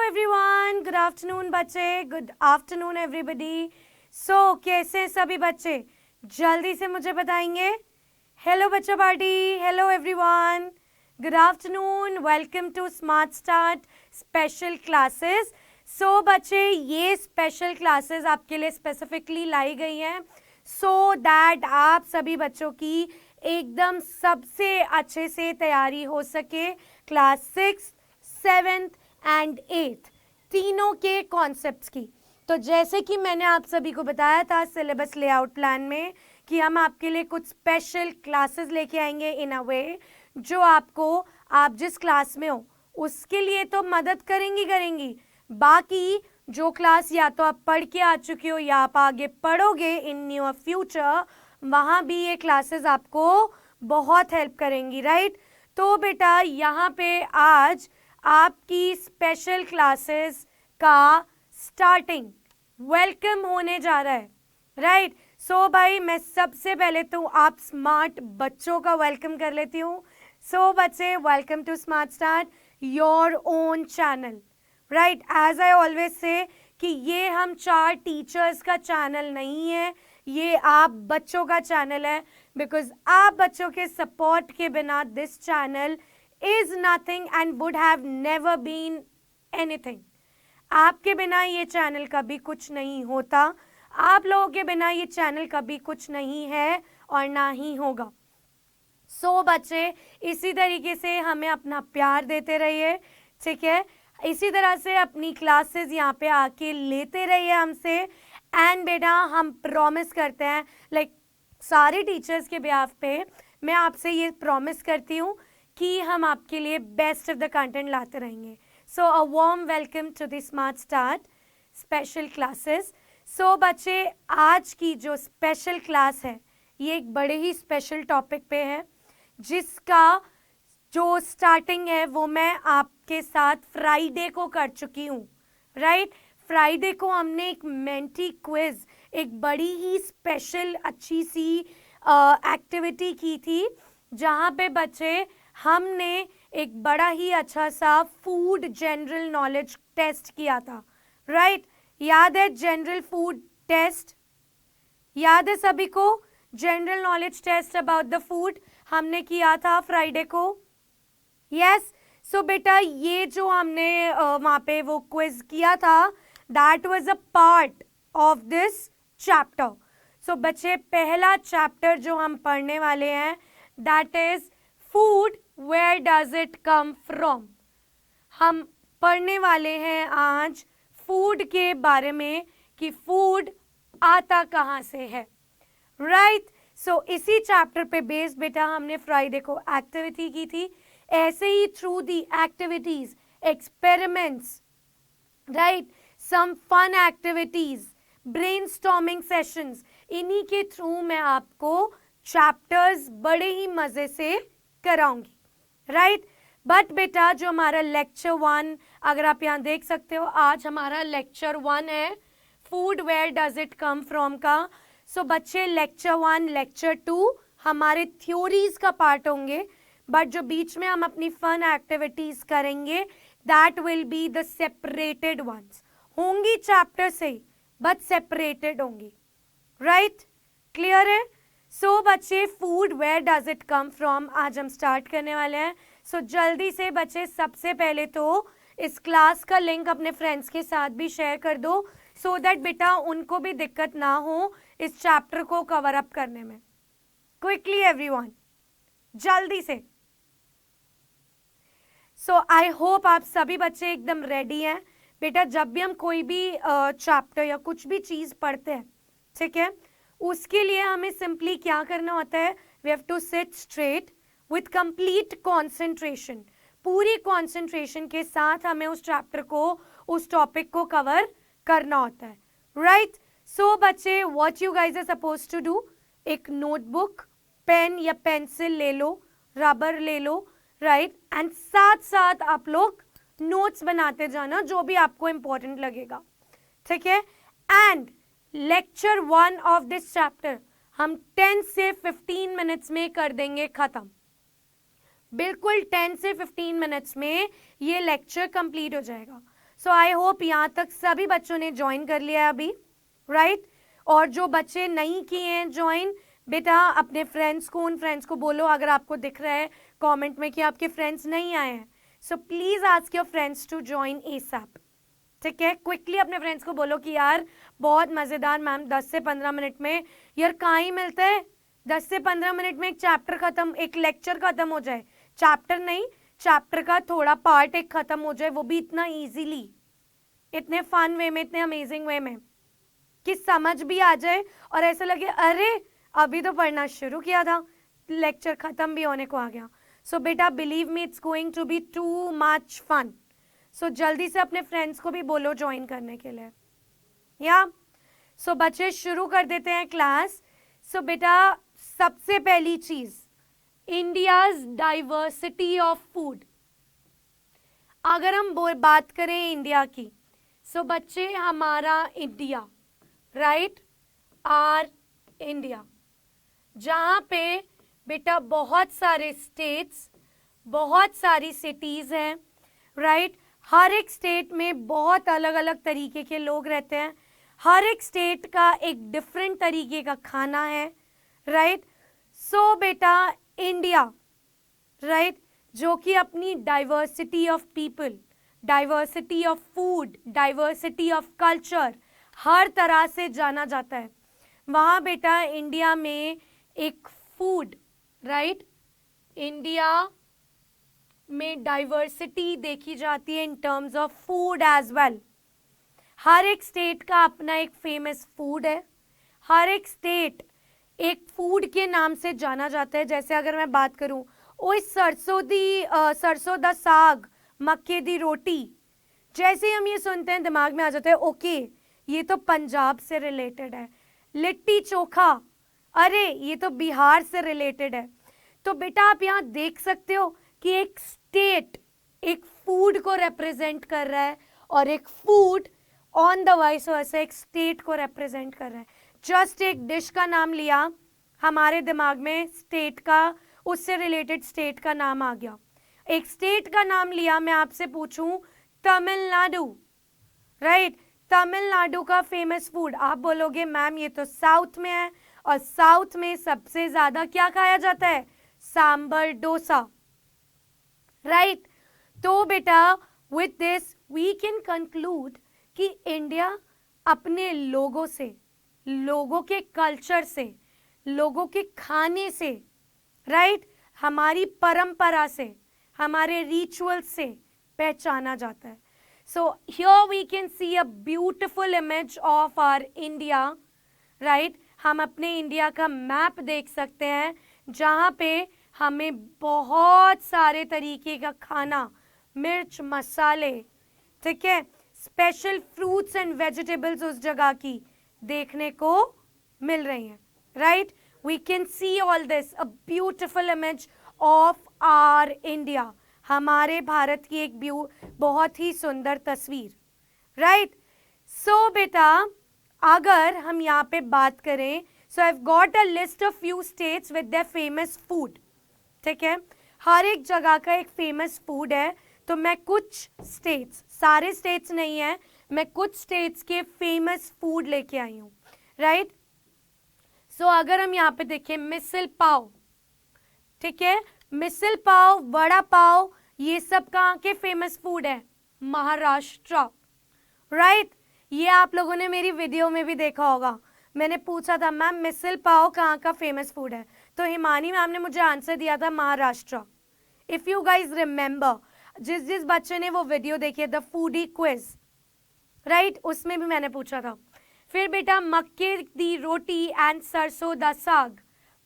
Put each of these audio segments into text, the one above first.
Everyone, good afternoon बच्चे, good afternoon everybody. सो कैसे हैं सभी बच्चे? जल्दी से मुझे बताएंगे। हेलो बच्चा party, hello everyone, good afternoon, welcome to smart start special classes. So बच्चे, ये स्पेशल क्लासेस आपके लिए स्पेसिफिकली लाई गई हैं सो दैट आप सभी बच्चों की एकदम सबसे अच्छे से तैयारी हो सके क्लास 6, 7th एंड 8th तीनों के कॉन्सेप्ट्स की। तो जैसे कि मैंने आप सभी को बताया था सिलेबस लेआउट प्लान में कि हम आपके लिए कुछ स्पेशल क्लासेस लेके आएंगे इन अ वे जो आपको, आप जिस क्लास में हो उसके लिए तो मदद करेंगी, बाकी जो क्लास या तो आप पढ़ के आ चुके हो या आप आगे पढ़ोगे इन न्यू फ्यूचर, वहाँ भी ये क्लासेस आपको बहुत हेल्प करेंगी, राइट। तो बेटा यहाँ पे आज आपकी स्पेशल क्लासेस का स्टार्टिंग वेलकम होने जा रहा है, राइट। सो भाई, मैं सबसे पहले तो आप स्मार्ट बच्चों का वेलकम कर लेती हूँ। सो बच्चे, welcome to smart start your own channel, right. As I always say कि ये हम 4 टीचर्स का चैनल नहीं है, ये आप बच्चों का चैनल है, बिकॉज आप बच्चों के सपोर्ट के बिना this channel is nothing and would have never been anything। आपके बिना ये चैनल कभी कुछ नहीं होता, आप लोगों के बिना ये चैनल कभी कुछ नहीं है और ना ही होगा। सो बच्चे, इसी तरीके से हमें अपना प्यार देते रहिए, ठीक है। इसी तरह से अपनी क्लासेस यहाँ पे आके लेते रहिए हमसे। एंड बेटा, हम प्रॉमिस करते हैं, लाइक सारे टीचर्स के बिहाफ पे मैं आपसे ये प्रॉमिस करती हूँ कि हम आपके लिए बेस्ट ऑफ द कंटेंट लाते रहेंगे। So a warm welcome to the smart start special classes. So बच्चे, आज की जो स्पेशल क्लास है ये एक बड़े ही स्पेशल टॉपिक पे है, जिसका जो स्टार्टिंग है वो मैं आपके साथ फ्राइडे को कर चुकी हूँ, राइट। फ्राइडे को हमने एक मेंटी क्विज, एक बड़ी ही स्पेशल अच्छी सी एक्टिविटी की थी, जहाँ पे बच्चे हमने एक बड़ा ही अच्छा सा फूड जनरल नॉलेज टेस्ट किया था, राइट। याद है जनरल फूड टेस्ट? याद है सभी को? General knowledge test about the food हमने किया था फ्राइडे को, यस। सो बेटा, ये जो हमने वहाँ पे वो क्विज किया था, that was a part of this chapter. So बच्चे, पहला चैप्टर जो हम पढ़ने वाले हैं that is food, where does it come from. हम पढ़ने वाले हैं आज फूड के बारे में कि फूड आता कहाँ से है, राइट। सो इसी चैप्टर पे बेस्ड बेटा हमने फ्राइडे को एक्टिविटी की थी। ऐसे ही through the activities, experiments, right, some fun activities, brainstorming sessions, इन्हीं के थ्रू मैं आपको चैप्टर्स बड़े ही मजे से कराऊंगी, राइट। बट बेटा, जो हमारा लेक्चर 1, अगर आप यहाँ देख सकते हो, आज हमारा लेक्चर 1 है food where does it come from का। सो बच्चे, लेक्चर 1, लेक्चर 2 हमारे थ्योरीज का पार्ट होंगे, बट जो बीच में हम अपनी फन एक्टिविटीज करेंगे that will be the separated ones. होंगी चैप्टर से बट सेपरेटेड होंगी, राइट। क्लियर है? सो बच्चे, food where does it come from आज हम स्टार्ट करने वाले हैं। सो जल्दी से बच्चे, सबसे पहले तो इस क्लास का लिंक अपने फ्रेंड्स के साथ भी शेयर कर दो, सो दैट बेटा उनको भी दिक्कत ना हो इस चैप्टर को कवर अप करने में। क्विकली एवरीवन, जल्दी से। सो आई होप आप सभी बच्चे एकदम रेडी हैं। बेटा, जब भी हम कोई भी चैप्टर या कुछ भी चीज पढ़ते हैं, ठीक है, उसके लिए हमें सिंपली क्या करना होता है, we have to sit straight with complete concentration. पूरी कॉन्सेंट्रेशन के साथ हमें उस चैप्टर को, उस टॉपिक को कवर करना होता है, राइट। सो बच्चे, what you guys are suppose to do, एक नोटबुक, पेन या पेंसिल ले लो, रबर ले लो, राइट, एंड साथ साथ आप लोग नोट्स बनाते जाना जो भी आपको इंपॉर्टेंट लगेगा, ठीक है। And lecture 1 of this chapter हम 10 से 15 मिनट्स में कर देंगे खत्म, बिल्कुल 10 से 15 मिनट्स में ये लेक्चर कंप्लीट हो जाएगा। सो आई होप यहाँ तक सभी बच्चों ने ज्वाइन कर लिया है अभी, राइट? और जो बच्चे नहीं किए हैं ज्वाइन, बेटा अपने फ्रेंड्स को, उन फ्रेंड्स को बोलो, अगर आपको दिख रहा है कमेंट में कि आपके फ्रेंड्स नहीं आए हैं, so please ask your friends to join ASAP, ठीक है? क्विकली अपने फ्रेंड्स को बोलो कि यार बहुत मजेदार मैम 10 से 15 मिनट में, यार कहाँ ही मिलता है 10 से 15 मिनट में एक चैप्टर खत्म, एक लेक्चर खत्म हो जाए, चैप्टर नहीं, चैप्टर का थोड़ा पार्ट एक खत्म हो जाए, वो भी इतना इजीली, इतने फन वे में, इतने अमेजिंग वे में कि समझ भी आ जाए और ऐसा लगे अरे अभी तो पढ़ना शुरू किया था, लेक्चर खत्म भी होने को आ गया। सो बेटा believe me, it's going to be too much fun. So जल्दी से अपने फ्रेंड्स को भी बोलो ज्वाइन करने के लिए, या सो बच्चे शुरू कर देते हैं क्लास। सो बेटा सबसे पहली चीज, इंडियाज डाइवर्सिटी ऑफ फूड। अगर हम बात करें इंडिया की, सो बच्चे हमारा इंडिया, राइट, आर इंडिया, जहाँ पे बेटा बहुत सारे स्टेट्स, बहुत सारी सिटीज हैं, राइट? हर एक स्टेट में बहुत अलग अलग तरीके के लोग रहते हैं, हर एक स्टेट का एक डिफरेंट तरीके का खाना है, राइट? सो बेटा इंडिया, राइट, जो कि अपनी diversity of people, diversity of food, diversity of culture, हर तरह से जाना जाता है। वहाँ बेटा इंडिया में एक फूड, राइट, इंडिया में डाइवर्सिटी देखी जाती है in terms of food as well. हर एक स्टेट का अपना एक फेमस फूड है, हर एक स्टेट एक फूड के नाम से जाना जाता है। जैसे अगर मैं बात करूं, ओए सरसों दा साग, मक्के दी रोटी, जैसे हम ये सुनते हैं दिमाग में आ जाता है ओके ये तो पंजाब से रिलेटेड है। लिट्टी चोखा, अरे ये तो बिहार से रिलेटेड है। तो बेटा आप यहाँ देख सकते हो कि एक स्टेट एक फूड को रिप्रेजेंट कर रहा है और एक food on the vice versa एक स्टेट को रिप्रेजेंट कर रहा है। जस्ट एक डिश का नाम लिया, हमारे दिमाग में स्टेट का, उससे रिलेटेड स्टेट का नाम आ गया। एक स्टेट का नाम लिया, मैं आपसे पूछूं तमिलनाडु, राइट, तमिलनाडु का फेमस फूड, आप बोलोगे मैम ये तो साउथ में है, और साउथ में सबसे ज्यादा क्या खाया जाता है? सांबर डोसा, राइट? तो बेटा with this we can conclude कि इंडिया अपने लोगों से, लोगों के कल्चर से, लोगों के खाने से, राइट, हमारी परंपरा से, हमारे रिचुअल से पहचाना जाता है। So here we can see a beautiful image of our India, right? हम अपने इंडिया का मैप देख सकते हैं जहाँ पे हमें बहुत सारे तरीके का खाना, मिर्च मसाले, ठीक है, स्पेशल फ्रूट्स एंड वेजिटेबल्स उस जगह की देखने को मिल रही हैं, right? We can see all this, a beautiful image of our India, हमारे भारत की एक बहुत ही सुंदर तस्वीर, राइट? सो बेटा अगर हम यहाँ पे बात करें, so I have got a list of few states with their famous food, ठीक है, हर एक जगह का एक फेमस फूड है। तो मैं कुछ स्टेट्स, सारे स्टेट्स नहीं है, मैं कुछ स्टेट्स के फेमस फूड लेके आई हूँ, राइट? सो अगर हम यहाँ पे देखें, मिसल पाव, ठीक है, मिसल पाव, वड़ा पाव, ये सब कहाँ के फेमस फूड है? महाराष्ट्र, राइट? ये आप लोगों ने मेरी वीडियो में भी देखा होगा, मैंने पूछा था मैम मिसल पाव कहाँ का फेमस फूड है, तो हिमानी मैम ने मुझे आंसर दिया था Maharashtra. If you guys remember, जिस बच्चे ने वो वीडियो देखी है द फूडी क्विज, राइट, उसमें भी मैंने पूछा था। फिर बेटा मक्के दी रोटी एंड सरसों दा साग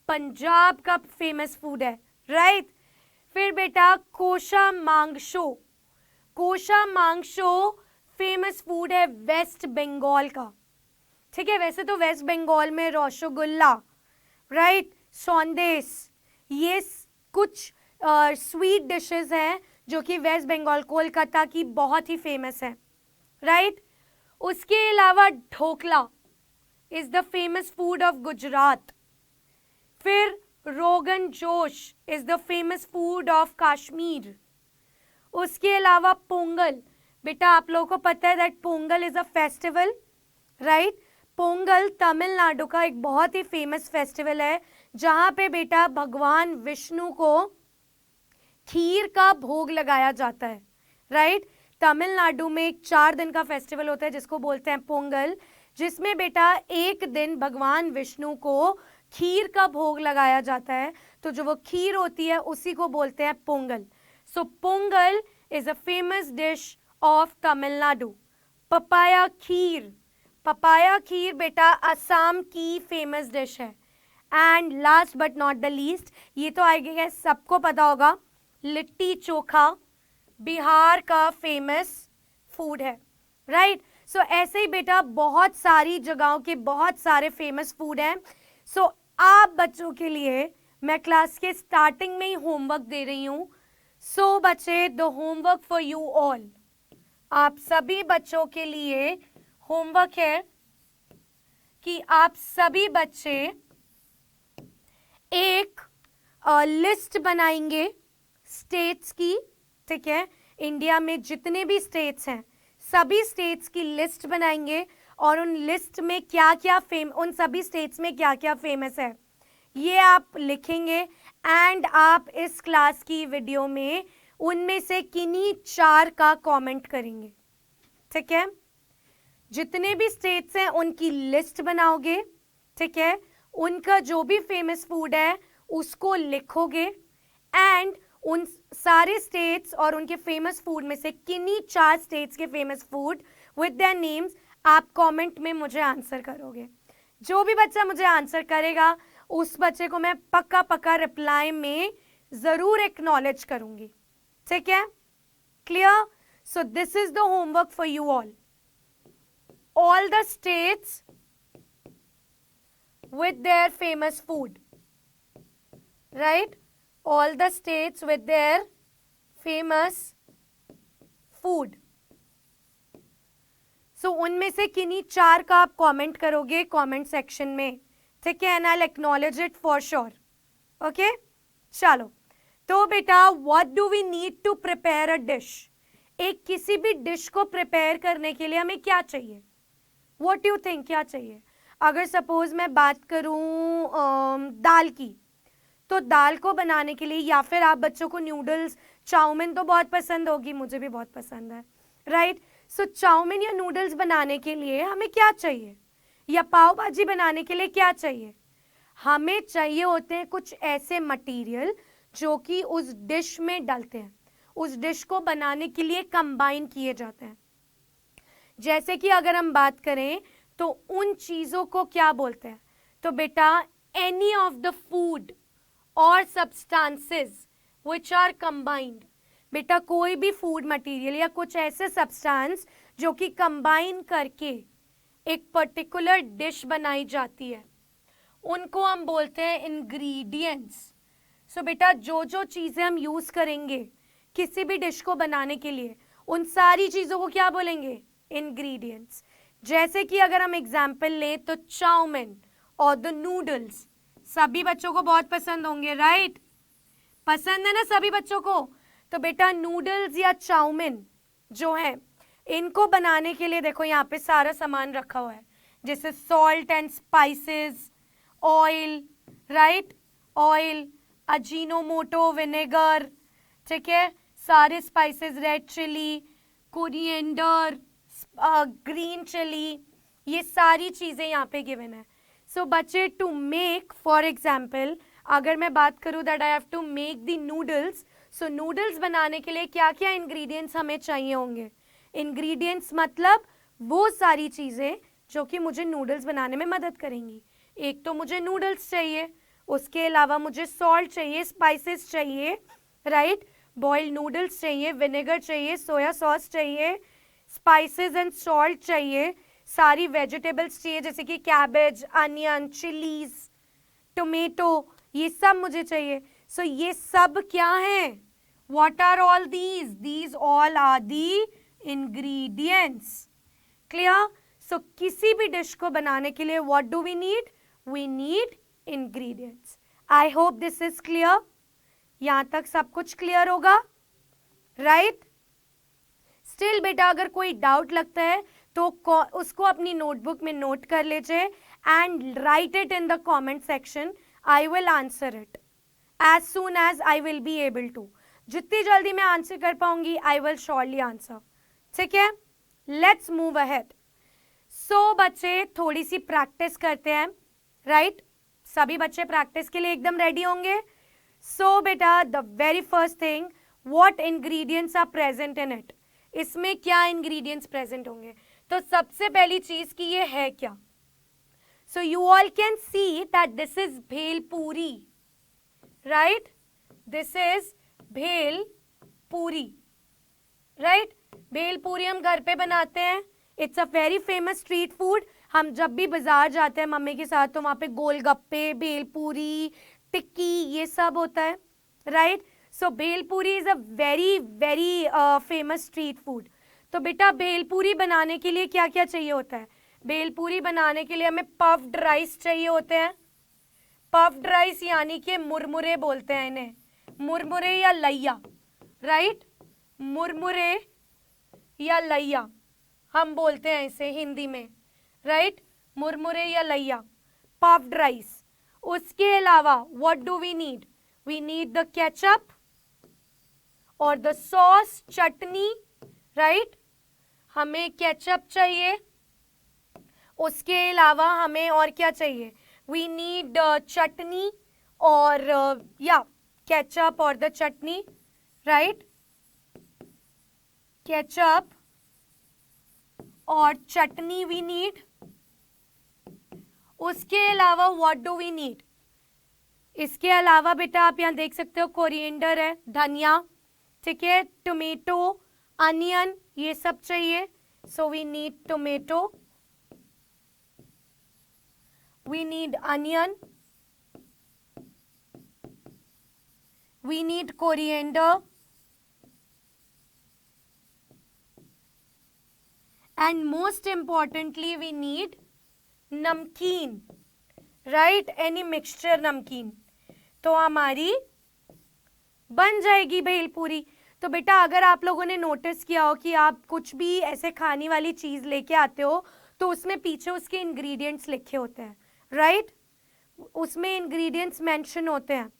पंजाब का फेमस फूड है, राइट? फिर बेटा कोशा मांगशो, कोशा मांगशो फेमस फूड है वेस्ट बंगाल का, ठीक है? वैसे तो वेस्ट बंगाल में रसगुल्ला, राइट, सौंदेश, ये कुछ स्वीट डिशेस हैं जो कि वेस्ट बंगाल, कोलकाता की बहुत ही फेमस है, राइट? उसके अलावा dhokla is the famous food of Gujarat. फिर rogan josh is the famous food of Kashmir. उसके अलावा पोंगल, बेटा आप लोगों को पता है that Pongal is a festival, right? Pongal Tamil Nadu का एक बहुत ही फेमस फेस्टिवल है जहां पे बेटा भगवान विष्णु को खीर का भोग लगाया जाता है, राइट? तमिलनाडु में एक 4 दिन का फेस्टिवल होता है जिसको बोलते हैं पोंगल, जिसमें बेटा एक दिन भगवान विष्णु को खीर का भोग लगाया जाता है। तो जो वो खीर होती है उसी को बोलते हैं Pongal. So Pongal is a famous dish of Tamil Nadu. Papaya kheer, papaya kheer बेटा असम की फेमस डिश है। And last but not the least, ये तो आई गेस सबको पता होगा, लिट्टी चोखा बिहार का फेमस फूड है, राइट? सो ऐसे ही बेटा बहुत सारी जगहों के बहुत सारे फेमस फूड हैं। सो आप बच्चों के लिए मैं क्लास के स्टार्टिंग में ही होमवर्क दे रही हूँ। सो बच्चे, the homework for you all, आप सभी बच्चों के लिए होमवर्क है कि आप सभी बच्चे एक लिस्ट बनाएंगे स्टेट्स की, ठीक है? इंडिया में जितने भी स्टेट्स हैं सभी स्टेट्स की लिस्ट बनाएंगे और उन लिस्ट में क्या क्या उन सभी स्टेट्स में क्या क्या फेमस है ये आप लिखेंगे। एंड आप इस क्लास की वीडियो में उनमें से किन्हीं 4 का कमेंट करेंगे, ठीक है? जितने भी स्टेट्स हैं उनकी लिस्ट बनाओगे, ठीक है? उनका जो भी फेमस फूड है उसको लिखोगे एंड उन सारे स्टेट्स और उनके फेमस फूड में से किन्हीं 4 स्टेट्स के famous food with their names आप कमेंट में मुझे आंसर करोगे। जो भी बच्चा मुझे आंसर करेगा उस बच्चे को मैं पक्का पक्का रिप्लाई में जरूर एक्नॉलेज करूंगी, ठीक है? Clear? So this is the homework for you all. All the states with their famous food, right? All the states with their famous food. So उनमें से किन्हीं 4 का आप कमेंट करोगे कमेंट सेक्शन में, ठीक है? And I'll acknowledge it for sure. Okay? चलो, तो बेटा what do we need to prepare a dish? एक किसी भी डिश को प्रिपेयर करने के लिए हमें क्या चाहिए? What do you think, क्या चाहिए? अगर सपोज मैं बात करूं दाल की, तो दाल को बनाने के लिए, या फिर आप बच्चों को नूडल्स चाउमीन तो बहुत पसंद होगी, मुझे भी बहुत पसंद है, राइट? सो चाउमीन या नूडल्स बनाने के लिए हमें क्या चाहिए, या पाव भाजी बनाने के लिए क्या चाहिए? हमें चाहिए होते हैं कुछ ऐसे मटेरियल जो कि उस डिश में डलते हैं, उस डिश को बनाने के लिए कंबाइन किए जाते हैं। जैसे कि अगर हम बात करें तो उन चीजों को क्या बोलते हैं? तो बेटा एनी ऑफ द फूड और सब्सटेंसेस व्हिच आर कंबाइंड, बेटा कोई भी फूड मटेरियल या कुछ ऐसे सब्सटेंस जो कि कंबाइन करके एक पर्टिकुलर डिश बनाई जाती है, उनको हम बोलते हैं इंग्रेडिएंट्स। सो बेटा जो जो चीजें हम यूज करेंगे किसी भी डिश को बनाने के लिए, उन सारी चीजों को क्या बोलेंगे? इंग्रेडिएंट्स। जैसे कि अगर हम एग्जाम्पल लें तो चाउमीन और द नूडल्स सभी बच्चों को बहुत पसंद होंगे, राइट? पसंद है ना सभी बच्चों को? तो बेटा नूडल्स या चाउमीन जो है इनको बनाने के लिए देखो यहाँ पे सारा सामान रखा हुआ है, जैसे salt and spices, oil, right? Oil, Ajinomoto, vinegar, ठीक है? सारे spices, red chilli, coriander, green chilli, ये सारी चीजें यहाँ पे गिवन है। सो बच्चे टू मेक, फॉर एग्जाम्पल अगर मैं बात करूँ that I have to make the noodles, so noodles बनाने के लिए क्या क्या इंग्रेडिएंट्स हमें चाहिए होंगे? इंग्रेडिएंट्स मतलब वो सारी चीजें जो कि मुझे नूडल्स बनाने में मदद करेंगी। एक तो मुझे नूडल्स चाहिए, उसके अलावा मुझे सॉल्ट चाहिए, स्पाइसेस चाहिए, राइट? बॉइल्ड नूडल्स चाहिए, विनेगर चाहिए, सोया सॉस चाहिए, स्पाइसेस एंड सॉल्ट चाहिए, सारी वेजिटेबल्स चाहिए जैसे कि कैबेज, अनियन, चिलीज, टोमेटो, ये सब मुझे चाहिए। सो ये सब क्या है? What are all these? These all are the ingredients. Clear? So किसी भी डिश को बनाने के लिए what do we need? We need ingredients. I hope this is clear. यहां तक सब कुछ क्लियर होगा, राइट? स्टिल बेटा अगर कोई डाउट लगता है तो उसको अपनी नोटबुक में नोट कर लीजिए and write it in the comment section. I will answer it as soon as I will be able to. जितनी जल्दी मैं आंसर कर पाऊंगी आई विल श्योरली आंसर. ठीक है, लेट्स मूव अहेड. सो बच्चे थोड़ी सी प्रैक्टिस करते हैं, राइट? सभी बच्चे प्रैक्टिस के लिए एकदम रेडी होंगे. सो बेटा the very first thing, what ingredients are present in it. इसमें क्या इंग्रेडिएंट्स प्रेजेंट होंगे? तो सबसे पहली चीज की ये है क्या? So you all can see that this is भेल पूरी, राइट? दिस इज भेल पूरी, राइट? भेल पूरी हम घर पे बनाते हैं. It's a very famous street food. हम जब भी बाजार जाते हैं मम्मी के साथ तो वहां पे गोलगप्पे, भेलपूरी, टिक्की, ये सब होता है, right? So bhelpuri is a very very famous street food. तो बेटा भेलपूरी बनाने के लिए क्या क्या चाहिए होता है? भेलपूरी बनाने के लिए हमें पफ्ड राइस चाहिए होते हैं. पफ्ड राइस यानी कि मुरमुरे बोलते हैं इन्हें, मुरमुरे या लैया, राइट? मुरमुरे या लैया हम बोलते हैं इसे हिंदी में, राइट? मुरमुरे या लैया, पफ्ड राइस. उसके अलावा what do we need? We need the ketchup और द सॉस, चटनी, राइट? हमें केचप चाहिए. उसके अलावा हमें और क्या चाहिए? वी नीड चटनी और या केचप और द चटनी, राइट? केचप और चटनी वी नीड. उसके अलावा व्हाट डू वी नीड? इसके अलावा बेटा आप यहां देख सकते हो कोरिएंडर है, धनिया, ठीक है, टोमेटो, अनियन, ये सब चाहिए. So we need tomato, we need onion, we need coriander and most importantly we need namkeen, right? Any mixture namkeen. तो हमारी बन जाएगी भेलपूरी. तो बेटा अगर आप लोगों ने नोटिस किया हो कि आप कुछ भी ऐसे खाने वाली चीज लेके आते हो तो उसमें पीछे उसके इंग्रेडिएंट्स लिखे होते हैं, राइट? उसमें इंग्रेडिएंट्स मेंशन होते हैं.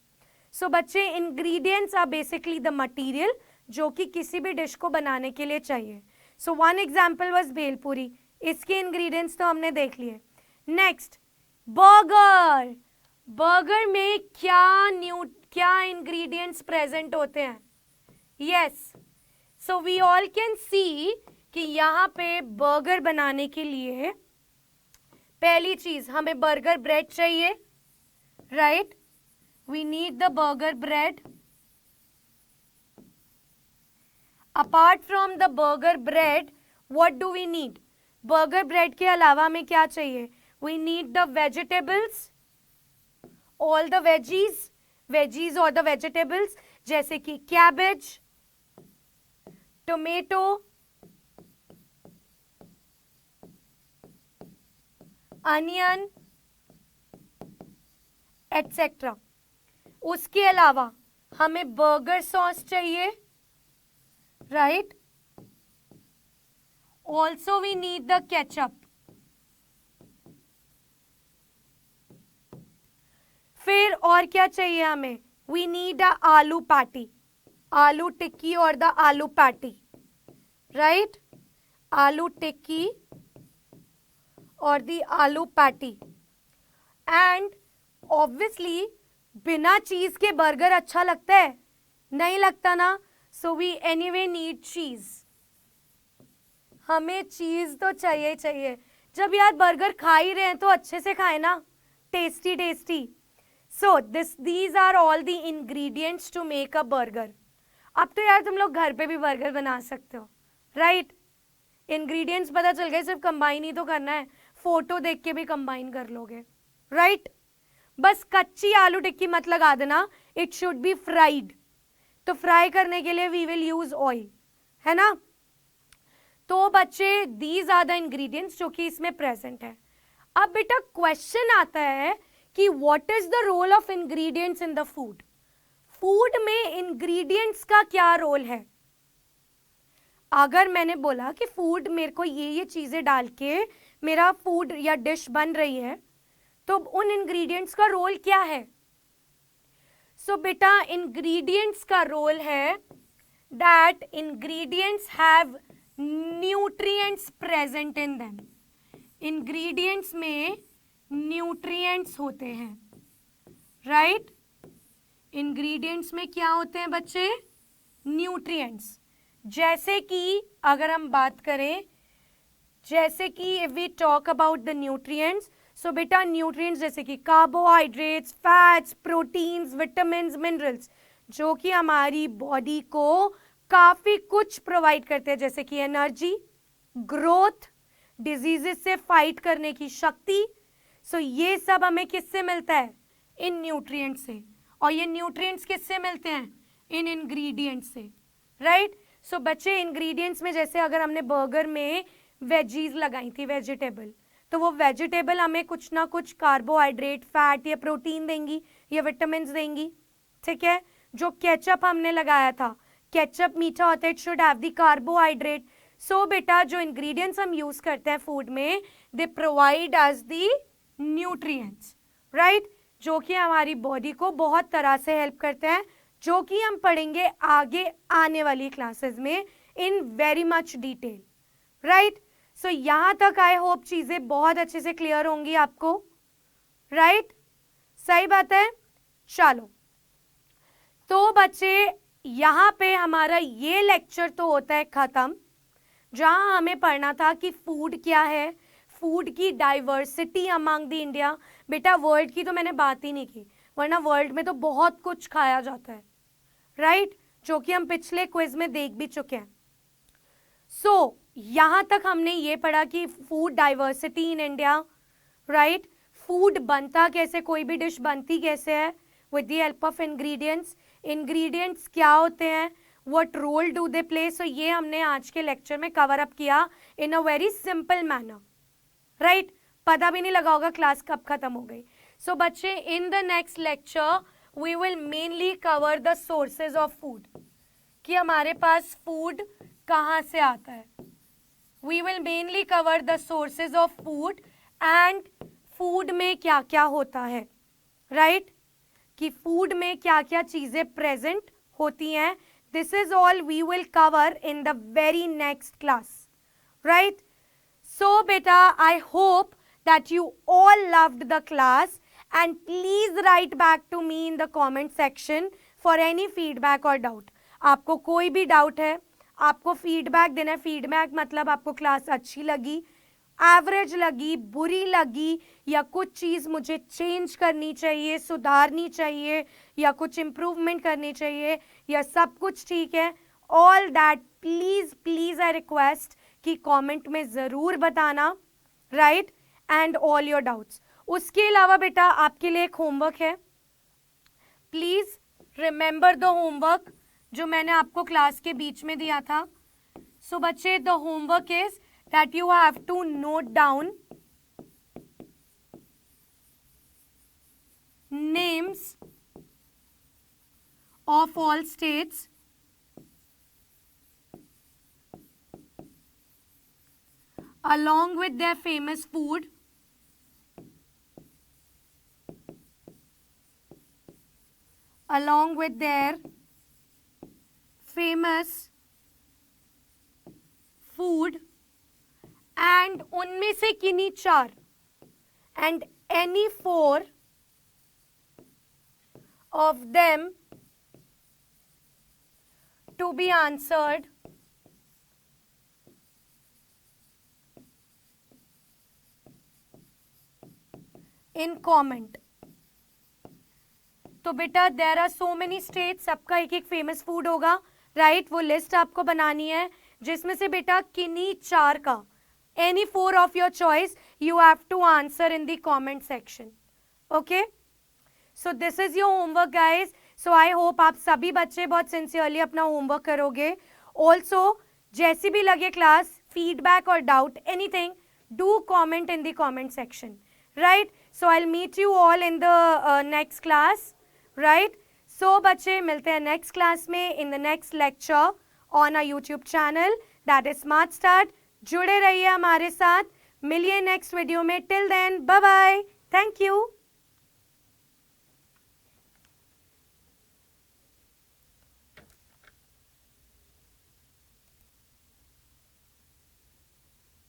सो बच्चे ingredients are basically the material जो कि किसी भी डिश को बनाने के लिए चाहिए. So one example was bhelpuri. इसके इंग्रेडिएंट्स तो हमने देख लिए. Next burger. बर्गर में क्या इंग्रेडिएंट्स प्रेजेंट होते हैं? Yes, so we all can see कि यहाँ पे बर्गर बनाने के लिए पहली चीज हमें बर्गर ब्रेड चाहिए, right? We need the burger bread. Apart from the burger bread, what do we need? Burger bread के अलावा हमें क्या चाहिए? We need the vegetables, all the veggies और the vegetables जैसे कि cabbage, tomato, onion, etc. उसके अलावा हमें बर्गर सॉस चाहिए, right? Also we need the ketchup. फिर और क्या चाहिए हमें? We need a आलू पैटी, आलू टिक्की और द आलू पैटी, right? आलू टिक्की और द आलू पैटी. एंड ऑब्वियसली बिना चीज के बर्गर अच्छा लगता है? नहीं लगता ना. सो वी एनीवे नीड चीज. हमें चीज तो चाहिए. जब यार बर्गर खा ही रहे हैं तो अच्छे से खाए ना, tasty tasty. So these are all the ingredients to make a burger. अब तो यार तुम लोग घर पे भी बर्गर बना सकते हो, राइट? इंग्रेडिएंट्स पता चल गए, सिर्फ कंबाइन ही तो करना है. फोटो देख के भी कंबाइन कर लोगे, राइट? बस कच्ची आलू टिक्की मत लगा देना, इट शुड बी फ्राइड. तो फ्राई करने के लिए वी विल यूज ऑयल, है ना? तो बच्चे दीज आर द इंग्रेडिएंट्स जो कि इसमें प्रेजेंट है. अब बेटा क्वेश्चन आता है कि what is the role of ingredients in the food. Food में इंग्रेडिएंट्स का क्या रोल है? अगर मैंने बोला कि फूड मेरे को ये चीज़ें डाल के मेरा फूड या डिश बन रही है, तो उन इंग्रेडिएंट्स का रोल क्या है? सो बेटा इंग्रेडिएंट्स का रोल है that ingredients have nutrients present in them. Ingredients में न्यूट्रिएंट्स होते हैं, राइट? इंग्रेडिएंट्स में क्या होते हैं बच्चे? न्यूट्रिएंट्स। जैसे कि अगर हम बात करें, जैसे कि if we talk about the nutrients, so बेटा न्यूट्रिएंट्स जैसे कि carbohydrates, fats, proteins, vitamins, minerals, जो कि हमारी बॉडी को काफी कुछ प्रोवाइड करते हैं, जैसे कि एनर्जी, ग्रोथ, डिजीजेस से फाइट करने की शक्ति। सो ये सब हमें किससे मिलता है? इन न्यूट्रिएंट्स से। और ये न्यूट्रिएंट्स किससे मिलते हैं? इन इंग्रेडिएंट्स से, राइट? सो बच्चे इंग्रेडिएंट्स में जैसे अगर हमने बर्गर में वेजीज लगाई थी, वेजिटेबल, तो वो वेजिटेबल हमें कुछ ना कुछ कार्बोहाइड्रेट, फैट या प्रोटीन देंगी या विटामिन देंगी, ठीक है? जो केचप हमने लगाया था, केचप मीठा होता है, it should have the carbohydrate. So बेटा जो इंग्रेडिएंट्स हम यूज करते हैं फूड में, they provide us the nutrients, right? जो कि हमारी बॉडी को बहुत तरह से हेल्प करते हैं, जो कि हम पढ़ेंगे आगे आने वाली क्लासेस में in very much detail, right? So यहां तक आई होप चीजें बहुत अच्छे से क्लियर होंगी आपको, राइट? सही बात है। चलो तो बच्चे यहां पे हमारा ये लेक्चर तो होता है खत्म, जहां हमें पढ़ना था कि फूड क्या है, फूड की डाइवर्सिटी अमंग द इंडिया। बेटा वर्ल्ड की तो मैंने बात ही नहीं की, वरना वर्ल्ड में तो बहुत कुछ खाया जाता है, राइट? जो कि हम पिछले क्विज में देख भी चुके हैं। सो यहां तक हमने ये पढ़ा कि food diversity in India, right? Food बनता कैसे, कोई भी डिश बनती कैसे है, with the help of ingredients. Ingredients क्या होते हैं, what role do they play. So ये हमने आज के लेक्चर में कवर अप किया in a very simple manner, right? पता भी नहीं लगा होगा क्लास कब खत्म हो गई। सो बच्चे in the next lecture we will mainly cover the sources of food, कि हमारे पास फूड कहाँ से आता है। We will mainly cover the sources of food and food में क्या क्या होता है, राइट? कि फूड में क्या क्या चीजें प्रेजेंट होती हैं। This is all we will cover in the very next class, right? So beta, I hope that you all loved the class and please write back to me in the comment section for any feedback or doubt. आपको कोई भी doubt है, आपको feedback देना है। Feedback मतलब आपको class अच्छी लगी, एवरेज लगी, बुरी लगी, या कुछ चीज़ मुझे चेंज करनी चाहिए, सुधारनी चाहिए, या कुछ इम्प्रूवमेंट करनी चाहिए, या सब कुछ ठीक है। All that please I request कि कमेंट में ज़रूर बताना, right? And all your doubts. उसके अलावा बेटा आपके लिए एक होमवर्क है, प्लीज रिमेंबर द होमवर्क जो मैंने आपको क्लास के बीच में दिया था। सो बच्चे the homework is that you have to note down names of all states along with their famous food, along with their famous food, and उनमें से किन्हीं चार, and any four of them to be answered in comment. तो बेटा there are so many states, सबका एक एक famous food होगा, राइट? वो लिस्ट आपको बनानी है, जिसमें से बेटा किन्हीं चार का, any four of your choice, you have to answer in the comment section, okay? So this is your homework guys. So I hope आप सभी बच्चे बहुत सिंसियरली अपना होमवर्क करोगे। ऑल्सो जैसी भी लगे क्लास, फीडबैक और doubt, anything, do comment in the comment section, right? So I'll meet you all in the next class, right? So बच्चे मिलते हैं next class में in the next lecture on our YouTube channel. That is smart start. जुड़े रहिए हमारे साथ, मिलिए next video में। Till then bye bye, thank you.